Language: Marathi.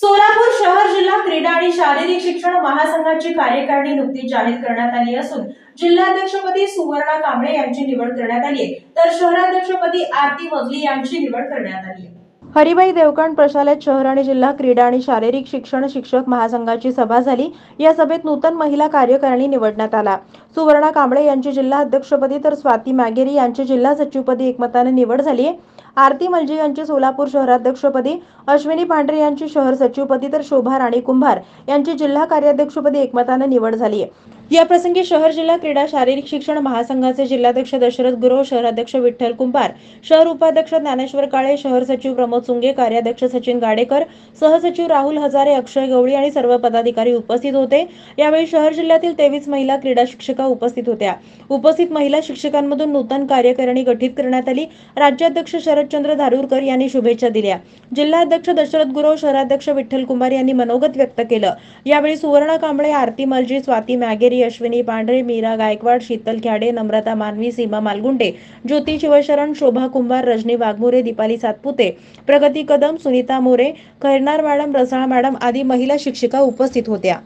सोलापूर शहर जिल्हा क्रीडा आणि शारीरिक शिक्षण महासंघाची कार्यकारिणी नुकतीच जाहीर करण्यात आली असून जिल्हाध्यक्षपदी सुवर्णा कांबळे यांची निवड करण्यात आली आहे, तर शहराध्यक्षपदी आरती मजली यांची निवड करण्यात आली आहे। हरिभाई देवकांड प्रशालेत शहर आणि जिल्हा क्रीडा आणि शारीरिक शिक्षण शिक्षक महासंघाची सभा झाली। या सभेत नूतन महिला कार्यकारिणी निवडण्यात आला। सुवर्णा कांबळे यांची जिल्हा अध्यक्षपदी तर स्वाती मॅगेरी यांची जिल्हा सचिवपदी एकमताने निवड झाली आहे। आरती मलजी यांची सोलापूर शहराध्यक्षपदी, अश्विनी पांढरे यांची शहर सचिवपदी तर शोभा राणी कुंभार यांची जिल्हा कार्याध्यक्षपदी एकमताने निवड झाली आहे। या प्रसंगी शहर जिल्हा क्रीडा शारीरिक शिक्षण महासंघाचे जिल्हाध्यक्ष दशरथ गुरव, शहराध्यक्ष विठ्ठल कुंभार, शहर उपाध्यक्ष ज्ञानेश्वर काळे, शहर सचिव प्रमोद सुंगे, कार्याध्यक्ष सचिन गाडेकर, सहसचिव राहुल हजारे, अक्षय गवळी आणि सर्व पदाधिकारी उपस्थित होते। यावेळी शहर जिल्ह्यातील 23 महिला क्रीडा शिक्षिका उपस्थित होत्या। उपस्थित महिला शिक्षकांमधून नूतन कार्यकारिणी गठीत करण्यात आली। राज्याध्यक्ष शरदचंद्र धारूरकर यांनी शुभेच्छा दिल्या। जिल्हाध्यक्ष दशरथ गुरव, शहराध्यक्ष विठ्ठल कुंभार यांनी मनोगत व्यक्त केलं। यावेळी सुवर्णा कांबळे, आरती मलजी, स्वाती मॅगेरी, अश्विनी पांढरे, मीरा गायकवाड, शीतल ख्याडे, नम्रता मानवी, सीमा मालगुंडे, ज्योती शिवशरण, शोभा कुंभार, रजनी वाघमोरे, दीपाली सातपुते, प्रगती कदम, सुनीता मोरे, खैरनार मॅडम, रसाळ मॅडम आदी महिला शिक्षिका उपस्थित होत्या।